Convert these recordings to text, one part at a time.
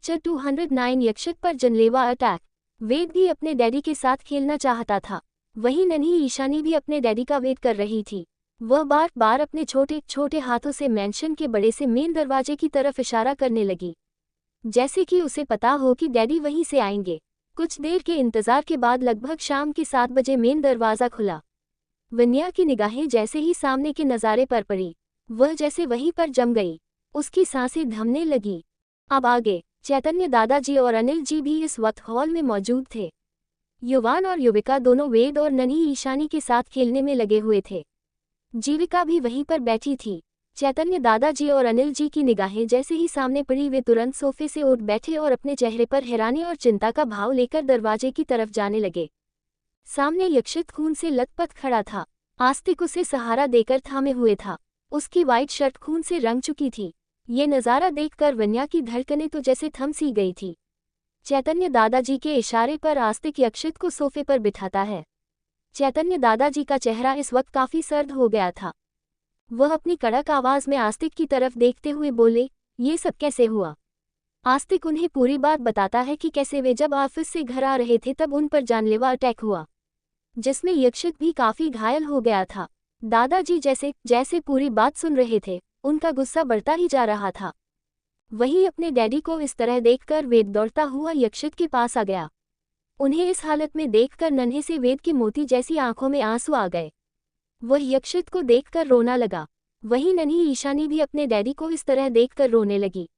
Lecture 209 यक्षित पर जानलेवा attack. वेद भी अपने डैडी के साथ खेलना चाहता था। वहीं नन्ही ईशानी भी अपने डैडी का वेट कर रही थी। वह बार बार अपने छोटे छोटे हाथों से मैंशन के बड़े से मेन दरवाजे की तरफ इशारा करने लगी, जैसे कि उसे पता हो कि डैडी वहीं से आएंगे। कुछ देर के इंतजार के बाद लगभग शाम के 7 बजे मेन दरवाज़ा खुला। वन्या की निगाहें जैसे ही सामने के नज़ारे पर पड़ी, वह जैसे वहीं पर जम गई। उसकी सांसें थमने लगी। अब आगे चैतन्य दादाजी और अनिल जी भी इस वक्त हॉल में मौजूद थे। युवान और युविका दोनों वेद और नन्ही ईशानी के साथ खेलने में लगे हुए थे। जीविका भी वहीं पर बैठी थी। चैतन्य दादाजी और अनिल जी की निगाहें जैसे ही सामने पड़ी, वे तुरंत सोफे से उठ बैठे और अपने चेहरे पर हैरानी और चिंता का भाव लेकर दरवाजे की तरफ जाने लगे। सामने यक्षित खून से लथपथ खड़ा था। आस्तिक उसे सहारा देकर थामे हुए था। उसकी वाइट शर्ट खून से रंग चुकी थी। ये नज़ारा देखकर वन्या की धड़कनें तो जैसे थम सी गई थी। चैतन्य दादाजी के इशारे पर आस्तिक यक्षित को सोफे पर बिठाता है। चैतन्य दादाजी का चेहरा इस वक्त काफी सर्द हो गया था। वह अपनी कड़क आवाज में आस्तिक की तरफ देखते हुए बोले, ये सब कैसे हुआ? आस्तिक उन्हें पूरी बात बताता है कि कैसे वे जब ऑफिस से घर आ रहे थे तब उन पर जानलेवा अटैक हुआ, जिसमें यक्षित भी काफी घायल हो गया था। दादाजी जैसे जैसे पूरी बात सुन रहे थे, उनका गुस्सा बढ़ता ही जा रहा था। वहीं अपने डैडी को इस तरह देखकर वेद दौड़ता हुआ यक्षित के पास आ गया। उन्हें इस हालत में देखकर नन्हे से वेद की मोती जैसी आंखों में आंसू आ गए। वह यक्षित को देखकर रोना लगा। वहीं नन्ही ईशानी भी अपने डैडी को इस तरह देखकर रोने लगी।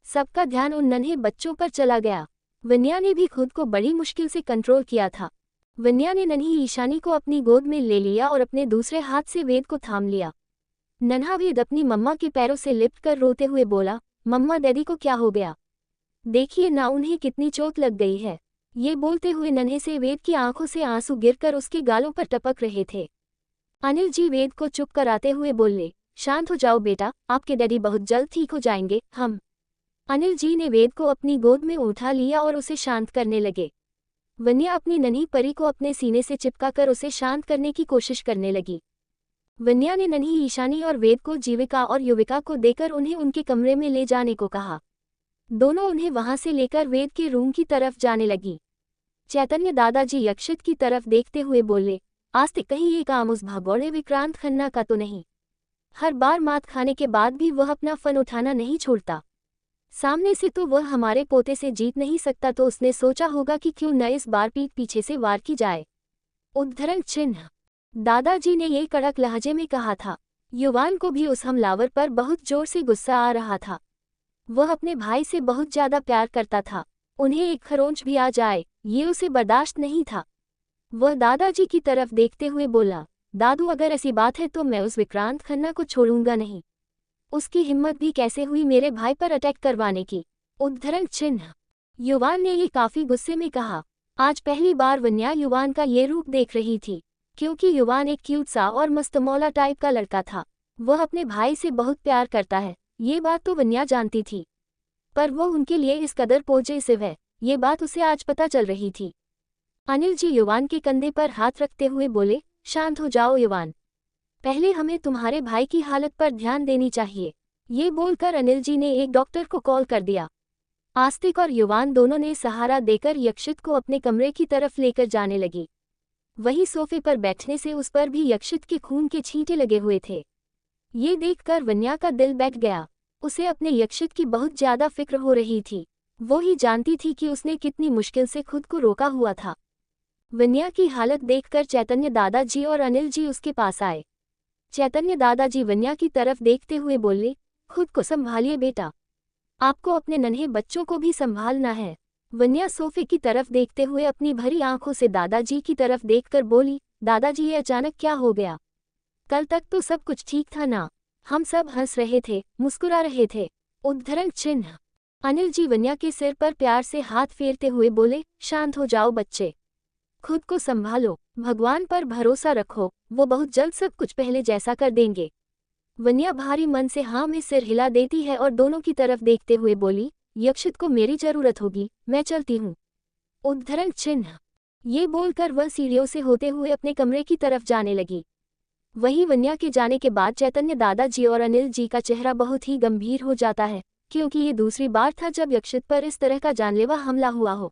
सबका ध्यान उन नन्हे बच्चों पर चला गया। वन्या ने भी खुद को बड़ी मुश्किल से कंट्रोल किया था। वन्या ने नन्ही ईशानी को अपनी गोद में ले लिया और अपने दूसरे हाथ से वेद को थाम लिया। नन्हा वेद अपनी मम्मा के पैरों से लिपट कर रोते हुए बोला, मम्मा डैडी को क्या हो गया? देखिए ना, उन्हें कितनी चोट लग गई है। ये बोलते हुए नन्हे से वेद की आंखों से आंसू गिरकर उसके गालों पर टपक रहे थे। अनिल जी वेद को चुप कराते हुए बोले, शांत हो जाओ बेटा, आपके डैडी बहुत जल्द ठीक हो जाएंगे। हम अनिल जी ने वेद को अपनी गोद में उठा लिया और उसे शांत करने लगे। वन्या अपनी नन्ही परी को अपने सीने से चिपकाकर उसे शांत करने की कोशिश करने लगी। वन्या ने नन्ही ईशानी और वेद को जीविका और युविका को देकर उन्हें उनके कमरे में ले जाने को कहा। दोनों उन्हें वहां से लेकर वेद के रूम की तरफ जाने लगी। चैतन्य दादाजी यक्षित की तरफ देखते हुए बोले, आस्तिक कहीं ये काम उस भगोड़े विक्रांत खन्ना का तो नहीं? हर बार मात खाने के बाद भी वह अपना फन उठाना नहीं छोड़ता। सामने से तो वह हमारे पोते से जीत नहीं सकता, तो उसने सोचा होगा कि क्यों न इस बार पीठ पीछे से वार की जाए। उद्धरण चिन्ह। दादाजी ने ये कड़क लहजे में कहा था। युवान को भी उस हमलावर पर बहुत जोर से गुस्सा आ रहा था। वह अपने भाई से बहुत ज्यादा प्यार करता था। उन्हें एक खरोंच भी आ जाए, ये उसे बर्दाश्त नहीं था। वह दादाजी की तरफ देखते हुए बोला, दादू अगर ऐसी बात है तो मैं उस विक्रांत खन्ना को छोड़ूंगा नहीं। उसकी हिम्मत भी कैसे हुई मेरे भाई पर अटैक करवाने की? उद्धरण चिन्ह। युवान ने ये काफी गुस्से में कहा। आज पहली बार वन्या युवान का ये रूप देख रही थी, क्योंकि युवान एक क्यूट सा और मस्तमौला टाइप का लड़का था। वह अपने भाई से बहुत प्यार करता है, ये बात तो वन्या जानती थी, पर वो उनके लिए इस कदर पॉजिटिव है, ये बात उसे आज पता चल रही थी। अनिल जी युवान के कंधे पर हाथ रखते हुए बोले, शांत हो जाओ युवान, पहले हमें तुम्हारे भाई की हालत पर ध्यान देनी चाहिए। ये बोलकर अनिल जी ने एक डॉक्टर को कॉल कर दिया। आस्तिक और युवान दोनों ने सहारा देकर यक्षित को अपने कमरे की तरफ लेकर जाने लगी। वही सोफे पर बैठने से उस पर भी यक्षित के खून के छींटे लगे हुए थे। ये देखकर वन्या का दिल बैठ गया। उसे अपने यक्षित की बहुत ज्यादा फिक्र हो रही थी। वो ही जानती थी कि उसने कितनी मुश्किल से खुद को रोका हुआ था। वन्या की हालत देखकर चैतन्य दादाजी और अनिल जी उसके पास आए। चैतन्य दादाजी वन्या की तरफ देखते हुए बोले, खुद को संभालिए बेटा, आपको अपने नन्हे बच्चों को भी संभालना है। वन्या सोफे की तरफ देखते हुए अपनी भरी आंखों से दादाजी की तरफ देखकर बोली, दादाजी ये अचानक क्या हो गया? कल तक तो सब कुछ ठीक था ना? हम सब हंस रहे थे, मुस्कुरा रहे थे। उद्धरण चिन्ह। अनिल जी वन्या के सिर पर प्यार से हाथ फेरते हुए बोले, शांत हो जाओ बच्चे, खुद को संभालो, भगवान पर भरोसा रखो, वो बहुत जल्द सब कुछ पहले जैसा कर देंगे। वन्या भारी मन से हाँ में सिर हिला देती है और दोनों की तरफ देखते हुए बोली, यक्षित को मेरी जरूरत होगी, मैं चलती हूँ। उद्धरण चिन्ह। ये बोलकर वह सीढ़ियों से होते हुए अपने कमरे की तरफ जाने लगी। वहीं वन्या के जाने के बाद चैतन्य दादाजी और अनिल जी का चेहरा बहुत ही गंभीर हो जाता है। क्योंकि ये दूसरी बार था जब यक्षित पर इस तरह का जानलेवा हमला हुआ हो।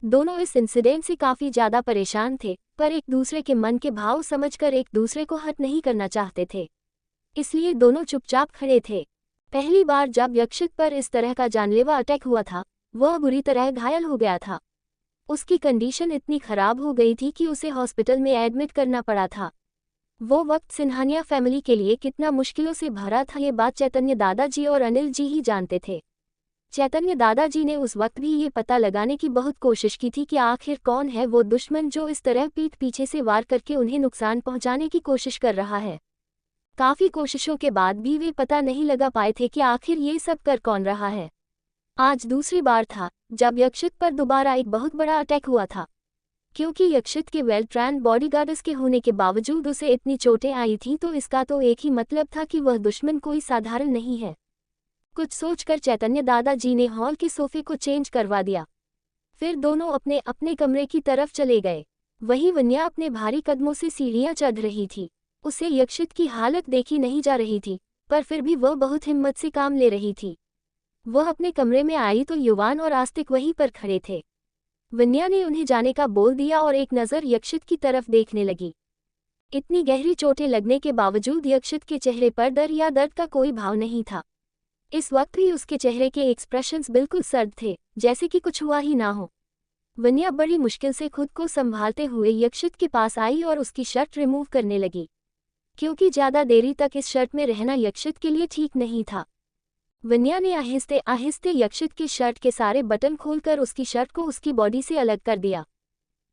दोनों इस इंसिडेंट से काफी ज्यादा परेशान थे, पर एक दूसरे के मन के भाव समझकर एक दूसरे को हर्ट नहीं करना चाहते थे, इसलिए दोनों चुपचाप खड़े थे। पहली बार जब यक्षित पर इस तरह का जानलेवा अटैक हुआ था, वह बुरी तरह घायल हो गया था। उसकी कंडीशन इतनी खराब हो गई थी कि उसे हॉस्पिटल में एडमिट करना पड़ा था। वो वक्त सिन्हानिया फैमिली के लिए कितना मुश्किलों से भरा था, ये बात चैतन्य दादाजी और अनिल जी ही जानते थे। चैतन्य दादाजी ने उस वक्त भी ये पता लगाने की बहुत कोशिश की थी कि आखिर कौन है वो दुश्मन जो इस तरह पीठ पीछे से वार करके उन्हें नुकसान पहुंचाने की कोशिश कर रहा है। काफी कोशिशों के बाद भी वे पता नहीं लगा पाए थे कि आखिर ये सब कर कौन रहा है। आज दूसरी बार था जब यक्षित पर दोबारा एक बहुत बड़ा अटैक हुआ था। क्योंकि यक्षित के वेल ट्रेन्ड बॉडीगार्ड्स के होने के बावजूद उसे इतनी चोटें आई थीं, तो इसका तो एक ही मतलब था कि वह दुश्मन कोई साधारण नहीं है। कुछ सोचकर चैतन्य दादाजी ने हॉल के सोफे को चेंज करवा दिया। फिर दोनों अपने अपने कमरे की तरफ चले गए। वहीं वन्या अपने भारी कदमों से सीढ़ियां चढ़ रही थी। उसे यक्षित की हालत देखी नहीं जा रही थी, पर फिर भी वह बहुत हिम्मत से काम ले रही थी। वह अपने कमरे में आई तो युवान और आस्तिक वहीं पर खड़े थे। वन्या ने उन्हें जाने का बोल दिया और एक नज़र यक्षित की तरफ देखने लगी। इतनी गहरी चोटें लगने के बावजूद यक्षित के चेहरे पर डर या दर्द का कोई भाव नहीं था। इस वक्त भी उसके चेहरे के एक्सप्रेशंस बिल्कुल सर्द थे, जैसे कि कुछ हुआ ही ना हो। वन्या बड़ी मुश्किल से खुद को संभालते हुए यक्षित के पास आई और उसकी शर्ट रिमूव करने लगी, क्योंकि ज्यादा देरी तक इस शर्ट में रहना यक्षित के लिए ठीक नहीं था। वन्या ने आहिस्ते आहिस्ते यक्षित की शर्ट के सारे बटन खोलकर उसकी शर्ट को उसकी बॉडी से अलग कर दिया।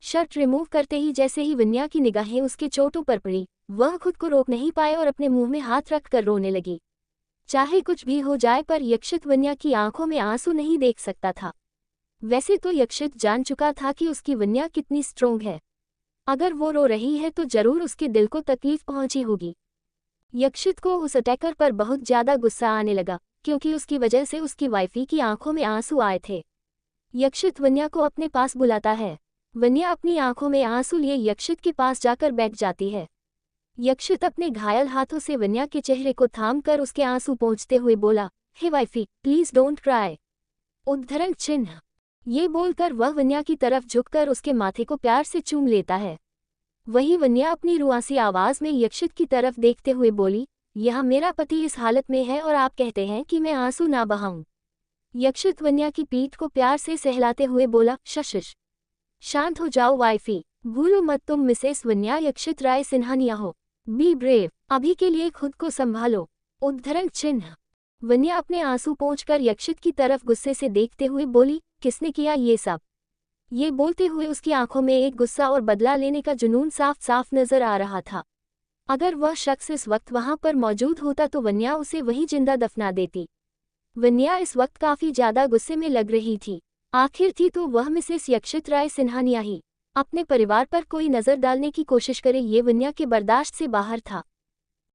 शर्ट रिमूव करते ही जैसे ही वन्या की निगाहें उसके चोटों पर पड़ी, वह खुद को रोक नहीं पाए और अपने मुंह में हाथ रखकर रोने लगी। चाहे कुछ भी हो जाए, पर यक्षित वन्या की आंखों में आंसू नहीं देख सकता था। वैसे तो यक्षित जान चुका था कि उसकी वन्या कितनी स्ट्रोंग है। अगर वो रो रही है तो जरूर उसके दिल को तकलीफ पहुंची होगी। यक्षित को उस अटैकर पर बहुत ज्यादा गुस्सा आने लगा, क्योंकि उसकी वजह से उसकी वाइफी की आंखों में आंसू आए थे। यक्षित वन्या को अपने पास बुलाता है। वन्या अपनी आंखों में आंसू लिए यक्षित के पास जाकर बैठ जाती है। यक्षित अपने घायल हाथों से वन्या के चेहरे को थामकर उसके आंसू पोंछते हुए बोला, हे वाइफी, प्लीज डोंट क्राई। उद्धरण चिन्ह। ये बोलकर वह वन्या की तरफ झुककर उसके माथे को प्यार से चूम लेता है। वहीं वन्या अपनी रुआसी आवाज में यक्षित की तरफ देखते हुए बोली, यह मेरा पति इस हालत में है और आप कहते हैं कि मैं आंसू ना बहाऊं। यक्षित वन्या की पीठ को प्यार से सहलाते हुए बोला, शशिश, शांत हो जाओ वाइफी, भूलो मत तुम मिसेस वन्या यक्षित राय सिन्हानिया हो। बी ब्रेव, अभी के लिए खुद को संभालो। उद्धरण चिन्ह। वन्या अपने आंसू पोंछकर यक्षित की तरफ गुस्से से देखते हुए बोली, किसने किया ये सब? ये बोलते हुए उसकी आंखों में एक गुस्सा और बदला लेने का जुनून साफ साफ नजर आ रहा था। अगर वह शख्स इस वक्त वहां पर मौजूद होता तो वन्या उसे वहीं जिंदा दफना देती। वन्या इस वक्त काफी ज्यादा गुस्से में लग रही थी। आखिर थी तो वह मिसेस यक्षित राय सिन्हानिया ही। अपने परिवार पर कोई नजर डालने की कोशिश करे, ये वन्या के बर्दाश्त से बाहर था।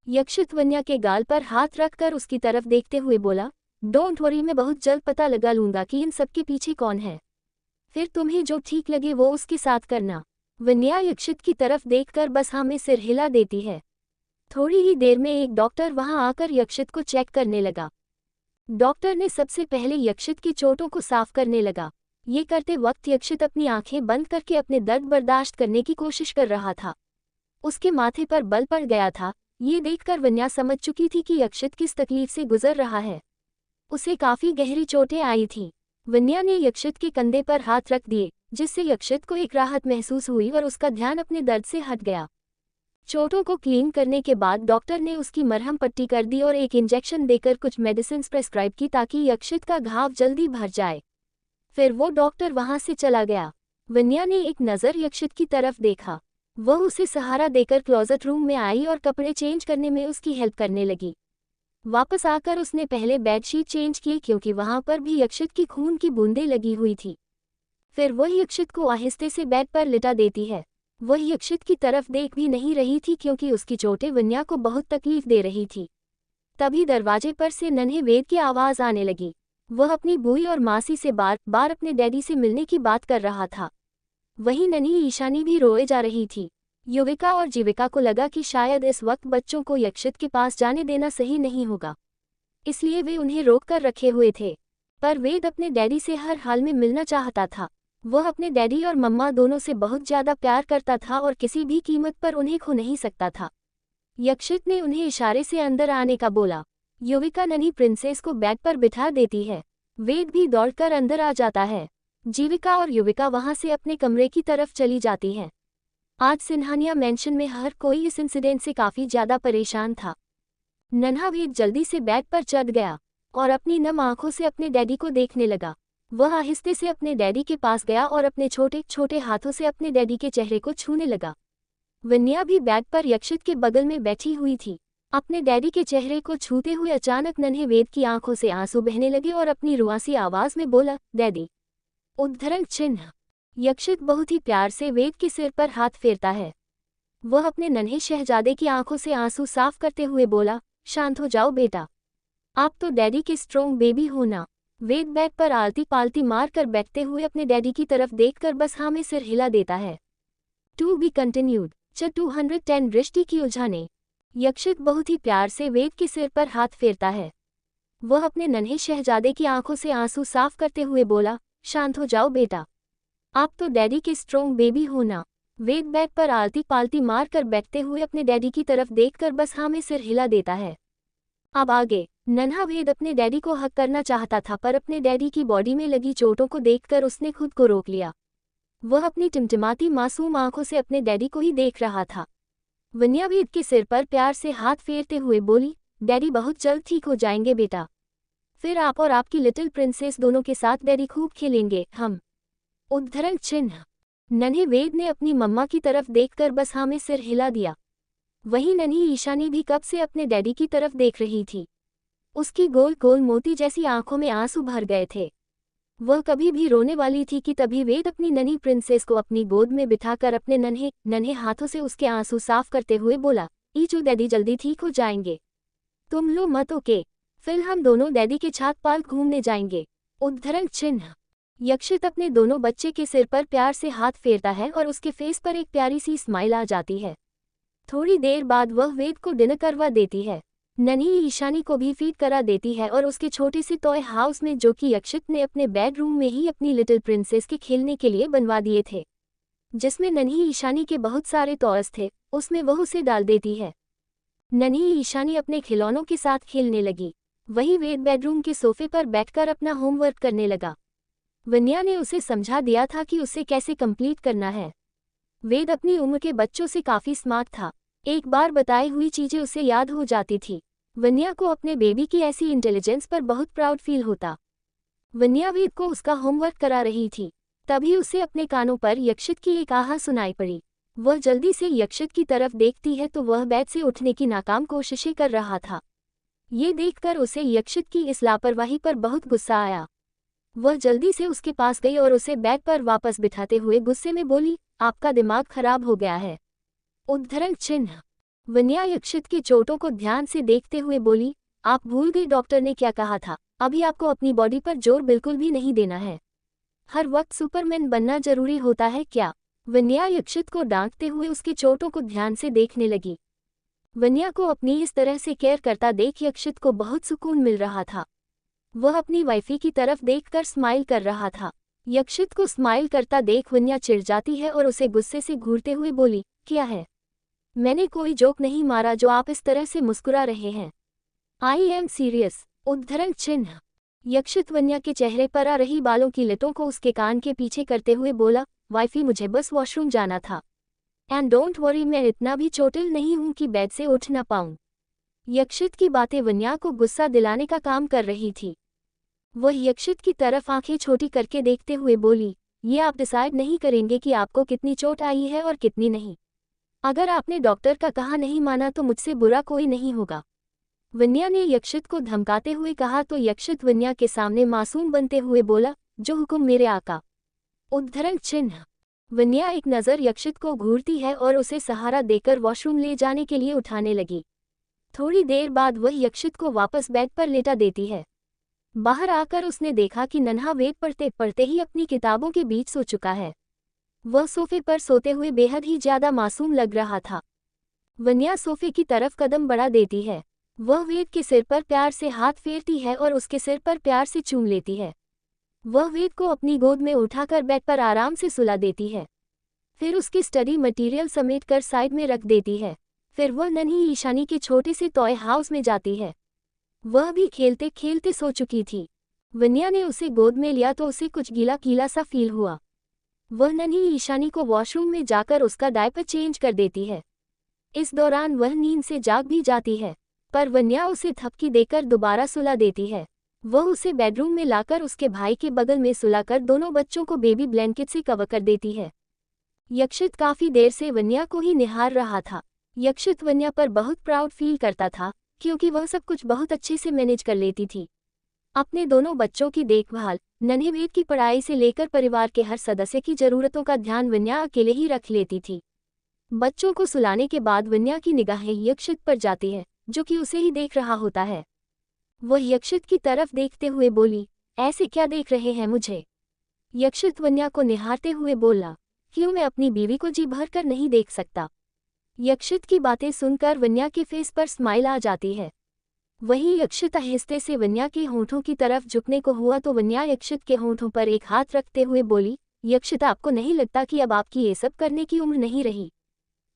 यक्षित वन्या के गाल पर हाथ रखकर उसकी तरफ देखते हुए बोला, डोंट वरी, मैं बहुत जल्द पता लगा लूंगा कि इन सबके पीछे कौन है। फिर तुम्हें जो ठीक लगे वो उसके साथ करना। वन्या यक्षित की तरफ देखकर बस हाँ में सिर हिला देती है। थोड़ी ही देर में एक डॉक्टर वहां आकर यक्षित को चेक करने लगा। डॉक्टर ने सबसे पहले यक्षित की चोटों को साफ करने लगा। ये करते वक्त यक्षित अपनी आंखें बंद करके अपने दर्द बर्दाश्त करने की कोशिश कर रहा था। उसके माथे पर बल पड़ गया था। ये देखकर वन्या समझ चुकी थी कि यक्षित किस तकलीफ से गुजर रहा है। उसे काफी गहरी चोटें आई थीं। वन्या ने यक्षित के कंधे पर हाथ रख दिए, जिससे यक्षित को एक राहत महसूस हुई और उसका ध्यान अपने दर्द से हट गया। चोटों को क्लीन करने के बाद डॉक्टर ने उसकी मरहम पट्टी कर दी और एक इंजेक्शन देकर कुछ मेडिसिन प्रेस्क्राइब की ताकि यक्षित का घाव जल्दी भर जाए। फिर वो डॉक्टर वहां से चला गया। वन्या ने एक नज़र यक्षित की तरफ देखा। वह उसे सहारा देकर क्लोजेट रूम में आई और कपड़े चेंज करने में उसकी हेल्प करने लगी। वापस आकर उसने पहले बेडशीट चेंज की, क्योंकि वहां पर भी यक्षित की खून की बूंदें लगी हुई थी। फिर वह यक्षित को आहिस्ते से बेड पर लिटा देती है। वह यक्षित की तरफ देख भी नहीं रही थी, क्योंकि उसकी चोटें वन्या को बहुत तकलीफ दे रही थी। तभी दरवाजे पर से नन्हे वेद की आवाज आने लगी। वह अपनी बुई और मासी से बार बार अपने डैडी से मिलने की बात कर रहा था। वहीं नन्ही ईशानी भी रोए जा रही थी। युविका और जीविका को लगा कि शायद इस वक्त बच्चों को यक्षित के पास जाने देना सही नहीं होगा, इसलिए वे उन्हें रोक कर रखे हुए थे। पर वेद अपने डैडी से हर हाल में मिलना चाहता था। वह अपने डैडी और मम्मा दोनों से बहुत ज़्यादा प्यार करता था और किसी भी कीमत पर उन्हें खो नहीं सकता था। यक्षित ने उन्हें इशारे से अंदर आने का बोला। युविका नन्ही प्रिंसेस को बैग पर बिठा देती है। वेद भी दौड़कर अंदर आ जाता है। जीविका और युविका वहां से अपने कमरे की तरफ चली जाती हैं। आज सिन्हानिया मैंशन में हर कोई इस इंसिडेंट से काफ़ी ज़्यादा परेशान था। नन्हा वेद जल्दी से बैग पर चढ़ गया और अपनी नम आंखों से अपने डैडी को देखने लगा। वह आहिस्ते से अपने डैडी के पास गया और अपने छोटे छोटे हाथों से अपने डैडी के चेहरे को छूने लगा। वन्या भी बैग पर यक्षित के बगल में बैठी हुई थी। अपने डैडी के चेहरे को छूते हुए अचानक नन्हे वेद की आंखों से आंसू बहने लगे और अपनी रुआसी आवाज में बोला, डैडी। उद्धरण चिन्ह। यक्षित बहुत ही प्यार से वेद के सिर पर हाथ फेरता है। वह अपने नन्हे शहजादे की आंखों से आंसू साफ करते हुए बोला, शांत हो जाओ बेटा, आप तो डैडी के स्ट्रॉन्ग बेबी हो ना। वेद बैग पर आलती पालती मार कर बैठते हुए अपने डैडी की तरफ देखकर बस हाँ में सिर हिला देता है। To be continued. 210 दृष्टि की उलझाने। यक्षित बहुत ही प्यार से वेद के सिर पर हाथ फेरता है। वह अपने नन्हे शहजादे की आंखों से आंसू साफ करते हुए बोला, शांत हो जाओ बेटा, आप तो डैडी के स्ट्रॉन्ग बेबी हो ना। वेद बैग पर आलती पालती मार कर बैठते हुए अपने डैडी की तरफ देखकर बस हाँ में सिर हिला देता है। अब आगे। नन्हा वेद अपने डैडी को हक करना चाहता था पर अपने डैडी की बॉडी में लगी चोटों को देखकर उसने खुद को रोक लिया। वह अपनी टिमटिमाती मासूम आंखों से अपने डैडी को ही देख रहा था। वन्या वेद के सिर पर प्यार से हाथ फेरते हुए बोली, डैडी बहुत जल्द ठीक हो जाएंगे बेटा। फिर आप और आपकी लिटिल प्रिंसेस दोनों के साथ डैडी खूब खेलेंगे। हम। उद्धरण चिन्ह। नन्हे वेद ने अपनी मम्मा की तरफ देखकर बस हाँ में सिर हिला दिया। वहीं नन्ही ईशानी भी कब से अपने डैडी की तरफ देख रही थी। उसकी गोल गोल मोती जैसी आंखों में आंसू भर गए थे। वह कभी भी रोने वाली थी कि तभी वेद अपनी नन्ही प्रिंसेस को अपनी गोद में बिठाकर अपने नन्हे नन्हे हाथों से उसके आंसू साफ करते हुए बोला, ईचू डैडी जल्दी ठीक हो जाएंगे, तुम लो मत ओके, फिर हम दोनों डैडी के छात पार्क घूमने जाएंगे। उद्धरण चिन्ह। यक्षित अपने दोनों बच्चे के सिर पर प्यार से हाथ फेरता है और उसके फेस पर एक प्यारी सी स्माइल आ जाती है। थोड़ी देर बाद वह वेद को डिनर करवा देती है। नन्ही ईशानी को भी फीड करा देती है और उसके छोटे से टॉय हाउस में जो कि यक्षित ने अपने बेडरूम में ही अपनी लिटिल प्रिंसेस के खेलने के लिए बनवा दिए थे, जिसमें नन्ही ईशानी के बहुत सारे टॉयज थे, उसमें वह उसे डाल देती है। नन्ही ईशानी अपने खिलौनों के साथ खेलने लगी। वहीं वेद बेडरूम के सोफे पर बैठकर अपना होमवर्क करने लगा। वन्या ने उसे समझा दिया था कि उसे कैसे कंप्लीट करना है। वेद अपनी उम्र के बच्चों से काफ़ी स्मार्ट था। एक बार बताई हुई चीज़ें उसे याद हो जाती थी। वन्या को अपने बेबी की ऐसी इंटेलिजेंस पर बहुत प्राउड फील होता। वन्या वेद को उसका होमवर्क करा रही थी, तभी उसे अपने कानों पर यक्षित की एक आह सुनाई पड़ी। वह जल्दी से यक्षित की तरफ देखती है तो वह बेड से उठने की नाकाम कोशिशें कर रहा था। ये देखकर उसे यक्षित की इस लापरवाही पर बहुत गुस्सा आया। वह जल्दी से उसके पास गई और उसे बैग पर वापस बिठाते हुए गुस्से में बोली, आपका दिमाग खराब हो गया है। उद्धरण चिन्ह। वन्या यक्षित की चोटों को ध्यान से देखते हुए बोली, आप भूल गई डॉक्टर ने क्या कहा था, अभी आपको अपनी बॉडी पर जोर बिल्कुल भी नहीं देना है। हर वक्त सुपरमैन बनना जरूरी होता है क्या। वन्या यक्षित को डांटते हुए उसकी चोटों को ध्यान से देखने लगी। वन्या को अपनी इस तरह से केयर करता देख यक्षित को बहुत सुकून मिल रहा था। वह अपनी वाइफी की तरफ देखकर स्माइल कर रहा था। यक्षित को स्माइल करता देख वन्या चिढ़ जाती है और उसे गुस्से से घूरते हुए बोली, क्या है, मैंने कोई जोक नहीं मारा जो आप इस तरह से मुस्कुरा रहे हैं। I am serious. उद्धरण चिन्ह। यक्षित वन्या के चेहरे पर आ रही बालों की लटों को उसके कान के पीछे करते हुए बोला, वाइफी मुझे बस वॉशरूम जाना था। एंड डोंट वरी, मैं इतना भी चोटिल नहीं हूं कि बेड से उठ ना पाऊं। यक्षित की बातें वन्या को गुस्सा दिलाने का काम कर रही थी। वह यक्षित की तरफ आंखें छोटी करके देखते हुए बोली, ये आप डिसाइड नहीं करेंगे कि आपको कितनी चोट आई है और कितनी नहीं। अगर आपने डॉक्टर का कहा नहीं माना तो मुझसे बुरा कोई नहीं होगा। वन्या ने यक्षित को धमकाते हुए कहा तो यक्षित वन्या के सामने मासूम बनते हुए बोला, जो हुक्म मेरे आका। उद्धरण चिन्ह। वन्या एक नज़र यक्षित को घूरती है और उसे सहारा देकर वॉशरूम ले जाने के लिए उठाने लगी। थोड़ी देर बाद वह यक्षित को वापस बेड पर लेटा देती है। बाहर आकर उसने देखा कि नन्हा वेद पढ़ते पढ़ते ही अपनी किताबों के बीच सो चुका है। वह सोफे पर सोते हुए बेहद ही ज्यादा मासूम लग रहा था। वन्या सोफे की तरफ कदम बढ़ा देती है। वह वेद के सिर पर प्यार से हाथ फेरती है और उसके सिर पर प्यार से चूम लेती है। वह वेद को अपनी गोद में उठाकर बेड पर आराम से सुला देती है। फिर उसकी स्टडी मटेरियल समेट कर साइड में रख देती है। फिर वह नन्ही ईशानी के छोटे से टॉय हाउस में जाती है। वह भी खेलते खेलते सो चुकी थी। वन्या ने उसे गोद में लिया तो उसे कुछ गीला गीला सा फील हुआ। वह नन्ही ईशानी को वॉशरूम में जाकर उसका डायपर चेंज कर देती है। इस दौरान वह नींद से जाग भी जाती है, पर वन्या उसे थपकी देकर दोबारा सुला देती है। वह उसे बेडरूम में लाकर उसके भाई के बगल में सुलाकर दोनों बच्चों को बेबी ब्लैंकेट से कवर कर देती है। यक्षित काफी देर से वन्या को ही निहार रहा था। यक्षित वन्या पर बहुत प्राउड फील करता था, क्योंकि वह सब कुछ बहुत अच्छे से मैनेज कर लेती थी। अपने दोनों बच्चों की देखभाल, नन्हे वेद की पढ़ाई से लेकर परिवार के हर सदस्य की जरूरतों का ध्यान वन्या अकेले ही रख लेती थी। बच्चों को सुलाने के बाद वन्या की निगाहें यक्षित पर जाती है, जो कि उसे ही देख रहा होता है। वह यक्षित की तरफ देखते हुए बोली, ऐसे क्या देख रहे हैं मुझे? यक्षित वन्या को निहारते हुए बोला, क्यों मैं अपनी बीवी को जी भर कर नहीं देख सकता? यक्षित की बातें सुनकर वन्या के फेस पर स्माइल आ जाती है। वहीं यक्षित आहिस्ते से वन्या के होंठों की तरफ झुकने को हुआ तो वन्या यक्षित के होंठों पर एक हाथ रखते हुए बोली, यक्षित आपको नहीं लगता कि अब आपकी ये सब करने की उम्र नहीं रही?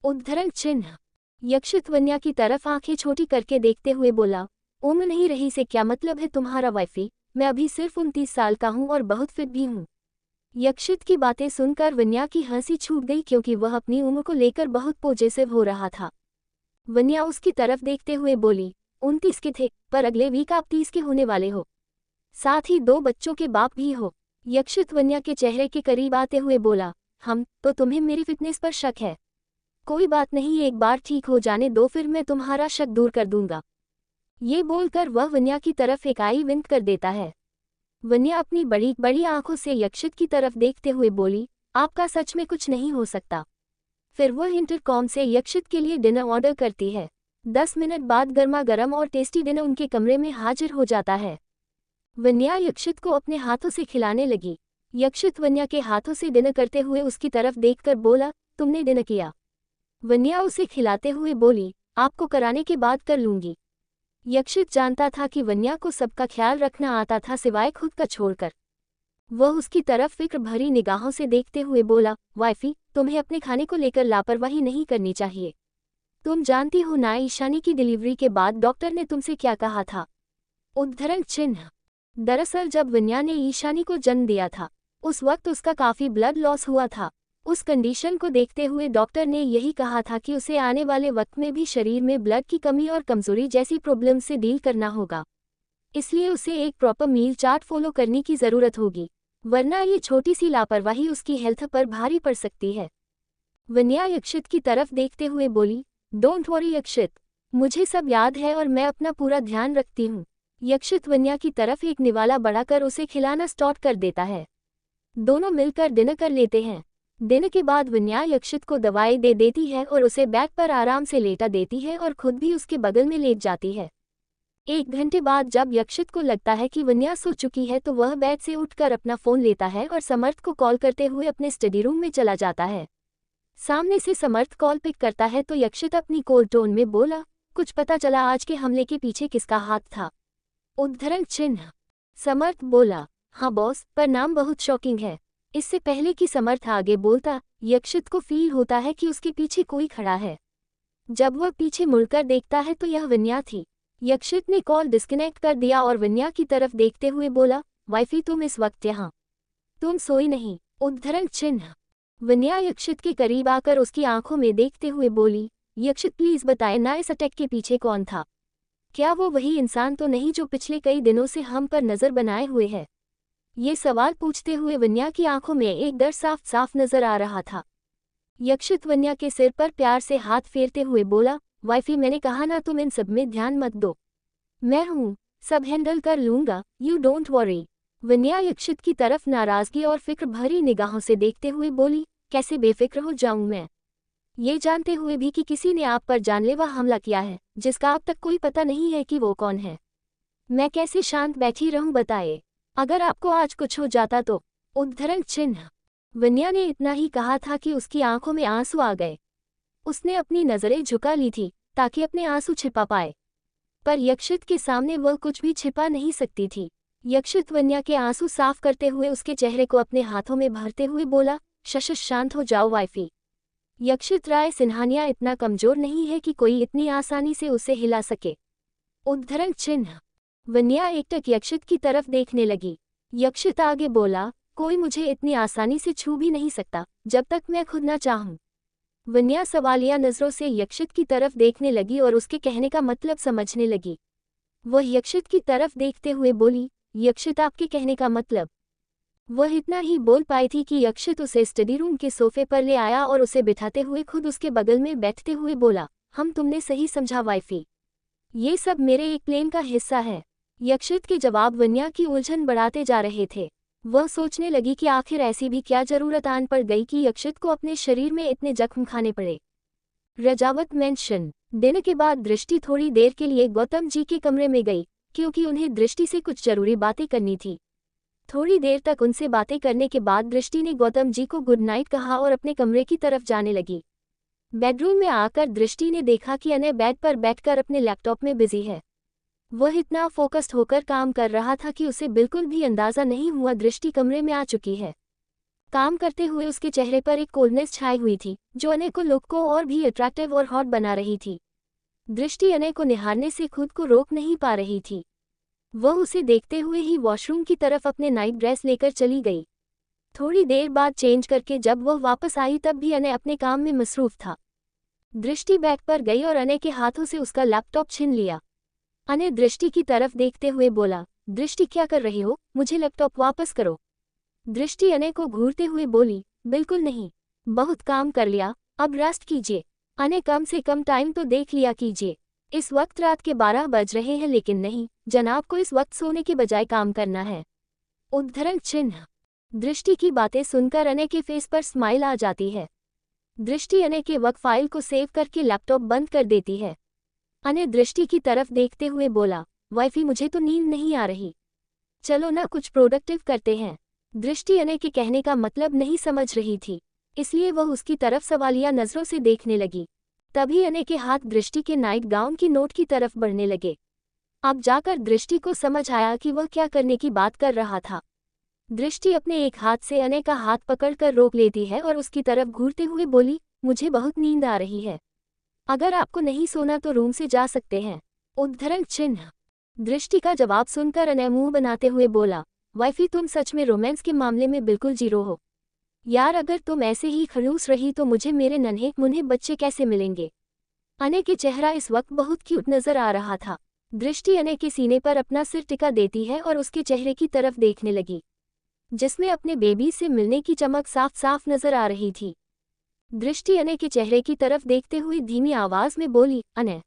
उद्धरण चिन्ह। यक्षित वन्या की तरफ आंखें छोटी करके देखते हुए बोला, उम्र नहीं रही से क्या मतलब है तुम्हारा वाइफी? मैं अभी सिर्फ 29 साल का हूँ और बहुत फिट भी हूँ। यक्षित की बातें सुनकर वन्या की हंसी छूट गई, क्योंकि वह अपनी उम्र को लेकर बहुत पॉजिटिव हो रहा था। वन्या उसकी तरफ देखते हुए बोली, 29 के थे, पर अगले वीक आप 30 के होने वाले हो। साथ ही 2 बच्चों के बाप भी हो। यक्षित वन्या के चेहरे के करीब आते हुए बोला, तो तुम्हें मेरी फिटनेस पर शक है? कोई बात नहीं, एक बार ठीक हो जाने दो, फिर मैं तुम्हारा शक दूर कर दूंगा। ये बोलकर वह वन्या की तरफ एक आई विंक कर देता है। वन्या अपनी बड़ी बड़ी आंखों से यक्षित की तरफ देखते हुए बोली, आपका सच में कुछ नहीं हो सकता। फिर वह इंटरकॉम से यक्षित के लिए डिनर ऑर्डर करती है। 10 मिनट बाद गर्मा गर्म और टेस्टी डिनर उनके कमरे में हाजिर हो जाता है। वन्या यक्षित को अपने हाथों से खिलाने लगी। यक्षित वन्या के हाथों से डिनर करते हुए उसकी तरफ देखकर बोला, तुमने डिनर किया? वन्या उसे खिलाते हुए बोली, आपको कराने के बाद कर लूंगी। यक्षित जानता था कि वन्या को सबका ख्याल रखना आता था, सिवाय खुद का छोड़कर। वह उसकी तरफ फिक्र भरी निगाहों से देखते हुए बोला, वाइफी, तुम्हें अपने खाने को लेकर लापरवाही नहीं करनी चाहिए। तुम जानती हो ना ईशानी की डिलीवरी के बाद डॉक्टर ने तुमसे क्या कहा था? उद्धरण चिन्ह। दरअसल जब वन्या ने ईशानी को जन्म दिया था, उस वक्त उसका काफी ब्लड लॉस हुआ था। उस कंडीशन को देखते हुए डॉक्टर ने यही कहा था कि उसे आने वाले वक्त में भी शरीर में ब्लड की कमी और कमजोरी जैसी प्रॉब्लम से डील करना होगा। इसलिए उसे एक प्रॉपर मील चार्ट फॉलो करने की जरूरत होगी, वरना ये छोटी सी लापरवाही उसकी हेल्थ पर भारी पड़ सकती है। वन्या यक्षित की तरफ देखते हुए बोली, डोंट वरी यक्षित, मुझे सब याद है और मैं अपना पूरा ध्यान रखती हूँ। यक्षित वन्या की तरफ एक निवाला बढ़ाकर उसे खिलाना स्टार्ट कर देता है। दोनों मिलकर डिनर कर लेते हैं। डिनर के बाद वन्या यक्षित को दवाई दे देती है और उसे बेड पर आराम से लेटा देती है और खुद भी उसके बगल में लेट जाती है। 1 घंटे बाद जब यक्षित को लगता है कि वन्या सो चुकी है तो वह बेड से उठकर अपना फोन लेता है और समर्थ को कॉल करते हुए अपने स्टडी रूम में चला जाता है। सामने से समर्थ कॉल पिक करता है तो यक्षित अपनी कोल्ड टोन में बोला, कुछ पता चला आज के हमले के पीछे किसका हाथ था? उद्धरण चिन्ह। समर्थ बोला, हाँ बॉस, पर नाम बहुत शॉकिंग है। इससे पहले कि समर्थ आगे बोलता, यक्षित को फील होता है कि उसके पीछे कोई खड़ा है। जब वह पीछे मुड़कर देखता है तो यह वन्या थी। यक्षित ने कॉल डिस्कनेक्ट कर दिया और वन्या की तरफ देखते हुए बोला, वाइफी तुम इस वक्त यहाँ? तुम सोई नहीं? उद्धरण चिन्ह। वन्या यक्षित के करीब आकर उसकी आंखों में देखते हुए बोली, यक्षित प्लीज बताएं ना, इस अटैक के पीछे कौन था? क्या वो वही इंसान तो नहीं जो पिछले कई दिनों से हम पर नजर बनाए हुए है? ये सवाल पूछते हुए वन्या की आंखों में एक डर साफ साफ नजर आ रहा था। यक्षित वन्या के सिर पर प्यार से हाथ फेरते हुए बोला, वाइफी मैंने कहा ना, तुम इन सब में ध्यान मत दो, मैं हूँ, सब हैंडल कर लूंगा, यू डोंट वरी। वन्या यक्षित की तरफ नाराजगी और फिक्र भरी निगाहों से देखते हुए बोली, कैसे बेफिक्र हो जाऊं मैं, ये जानते हुए भी कि किसी ने आप पर जानलेवा हमला किया है, जिसका अब तक कोई पता नहीं है कि वो कौन है। मैं कैसे शांत बैठी रहूं बताए, अगर आपको आज कुछ हो जाता तो? उद्धरण चिन्ह। वन्या ने इतना ही कहा था कि उसकी आंखों में आंसू आ गए। उसने अपनी नजरें झुका ली थी ताकि अपने आंसू छिपा पाए। पर यक्षित के सामने वह कुछ भी छिपा नहीं सकती थी। यक्षित वन्या के आंसू साफ करते हुए उसके चेहरे को अपने हाथों में भरते हुए बोला, शश शांत हो जाओ वाइफी। यक्षित राय सिन्हानिया इतना कमजोर नहीं है कि कोई इतनी आसानी से उसे हिला सके। उद्धरण चिन्ह। वन्या एकटक यक्षित की तरफ देखने लगी। यक्षित आगे बोला, कोई मुझे इतनी आसानी से छू भी नहीं सकता जब तक मैं खुद न चाहूं। वन्या सवालिया नजरों से यक्षित की तरफ देखने लगी और उसके कहने का मतलब समझने लगी। वह यक्षित की तरफ देखते हुए बोली, यक्षित आपके कहने का मतलब। वह इतना ही बोल पाई थी कि यक्षित उसे स्टडी रूम के सोफे पर ले आया और उसे बिठाते हुए खुद उसके बगल में बैठते हुए बोला, हम तुमने सही समझा वाइफी। ये सब मेरे एक प्लान का हिस्सा है। यक्षित के जवाब वन्या की उलझन बढ़ाते जा रहे थे। वह सोचने लगी कि आखिर ऐसी भी क्या जरूरत आन पड़ गई कि यक्षित को अपने शरीर में इतने जख्म खाने पड़े। रजावत मेंशन। दिन के बाद दृष्टि थोड़ी देर के लिए गौतम जी के कमरे में गई, क्योंकि उन्हें दृष्टि से कुछ जरूरी बातें करनी थी। थोड़ी देर तक उनसे बातें करने के बाद दृष्टि ने गौतम जी को गुड नाइट कहा और अपने कमरे की तरफ जाने लगी। बेडरूम में आकर दृष्टि ने देखा कि अनय बेड पर बैठकर अपने लैपटॉप में बिजी है। वह इतना फोकस्ड होकर काम कर रहा था कि उसे बिल्कुल भी अंदाजा नहीं हुआ दृष्टि कमरे में आ चुकी है। काम करते हुए उसके चेहरे पर एक कोल्डनेस छाई हुई थी, जो अनय को लुक को और भी अट्रैक्टिव और हॉट बना रही थी। दृष्टि अनय को निहारने से खुद को रोक नहीं पा रही थी। वह उसे देखते हुए ही वॉशरूम की तरफ अपने नाइट ड्रेस लेकर चली गई। थोड़ी देर बाद चेंज करके जब वह वापस आई तब भी अनय अपने काम में मसरूफ था। दृष्टि बैग पर गई और अनय के हाथों से उसका लैपटॉप छीन लिया। अनय दृष्टि की तरफ देखते हुए बोला, दृष्टि क्या कर रही हो, मुझे लैपटॉप वापस करो। दृष्टि अनय को घूरते हुए बोली, बिल्कुल नहीं, बहुत काम कर लिया, अब रेस्ट कीजिए। अनय कम से कम टाइम तो देख लिया कीजिए। इस वक्त रात के 12 बज रहे हैं, लेकिन नहीं जनाब को इस वक्त सोने के बजाय काम करना है। उद्धरण चिन्ह। दृष्टि की बातें सुनकर अनय के फेस पर स्माइल आ जाती है। दृष्टि अनय के वक्त फाइल को सेव करके लैपटॉप बंद कर देती है। अनय दृष्टि की तरफ देखते हुए बोला, वाइफी मुझे तो नींद नहीं आ रही, चलो ना कुछ प्रोडक्टिव करते हैं। दृष्टि अनय के कहने का मतलब नहीं समझ रही थी, इसलिए वह उसकी तरफ सवालिया नजरों से देखने लगी। तभी अनय के हाथ दृष्टि के नाइट गाउन की नोट की तरफ बढ़ने लगे। अब जाकर दृष्टि को समझ आया कि वह क्या करने की बात कर रहा था। दृष्टि अपने एक हाथ से अनय का हाथ पकड़कर रोक लेती है और उसकी तरफ घूरते हुए बोली, मुझे बहुत नींद आ रही है, अगर आपको नहीं सोना तो रूम से जा सकते हैं। उद्धरण चिन्ह। दृष्टि का जवाब सुनकर अनय मुंह बनाते हुए बोला, वाइफी तुम सच में रोमांस के मामले में बिल्कुल जीरो हो यार, अगर तुम ऐसे ही खड़ूस रही तो मुझे मेरे नन्हे मुन्हे बच्चे कैसे मिलेंगे। अनय के चेहरा इस वक्त बहुत क्यूट नजर आ रहा था। दृष्टि अनय के सीने पर अपना सिर टिका देती है और उसके चेहरे की तरफ देखने लगी, जिसमें अपने बेबी से मिलने की चमक साफ साफ नजर आ रही थी। दृष्टि अनय के चेहरे की तरफ देखते हुए धीमी आवाज में बोली, अनय।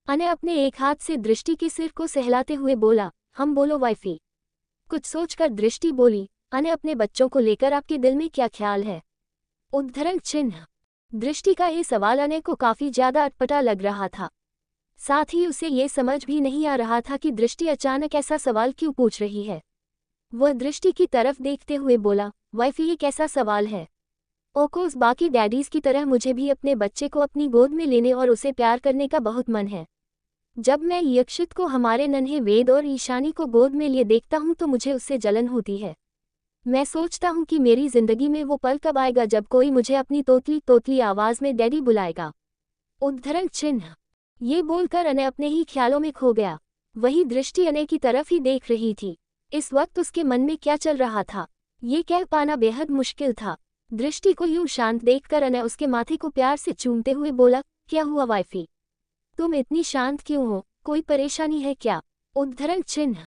अनय अपने एक हाथ से दृष्टि के सिर को सहलाते हुए बोला, हम बोलो वाइफी। कुछ सोचकर दृष्टि बोली, अनय अपने बच्चों को लेकर आपके दिल में क्या ख्याल है। उद्धरण चिन्ह। दृष्टि का ये सवाल अनय को काफी ज्यादा अटपटा लग रहा था। साथ ही उसे ये समझ भी नहीं आ रहा था कि दृष्टि अचानक ऐसा सवाल क्यों पूछ रही है। वह दृष्टि की तरफ देखते हुए बोला, वाइफी ये कैसा सवाल है। ओकोस बाकी डैडीज की तरह मुझे भी अपने बच्चे को अपनी गोद में लेने और उसे प्यार करने का बहुत मन है। जब मैं यक्षित को, हमारे नन्हे वेद और ईशानी को गोद में लिए देखता हूँ तो मुझे उससे जलन होती है। मैं सोचता हूँ कि मेरी जिंदगी में वो पल कब आएगा जब कोई मुझे अपनी तोतली तोतली आवाज में डैडी बुलाएगा। उद्धरण चिन्ह। ये बोलकर अनय अपने ही ख्यालों में खो गया। वही दृष्टि अनय की तरफ ही देख रही थी। इस वक्त उसके मन में क्या चल रहा था ये कह पाना बेहद मुश्किल था। दृष्टि को यूं शांत देखकर अनय उसके माथे को प्यार से चूमते हुए बोला, क्या हुआ वाइफी, तुम इतनी शांत क्यों हो, कोई परेशानी है क्या। उद्धरण चिन्ह।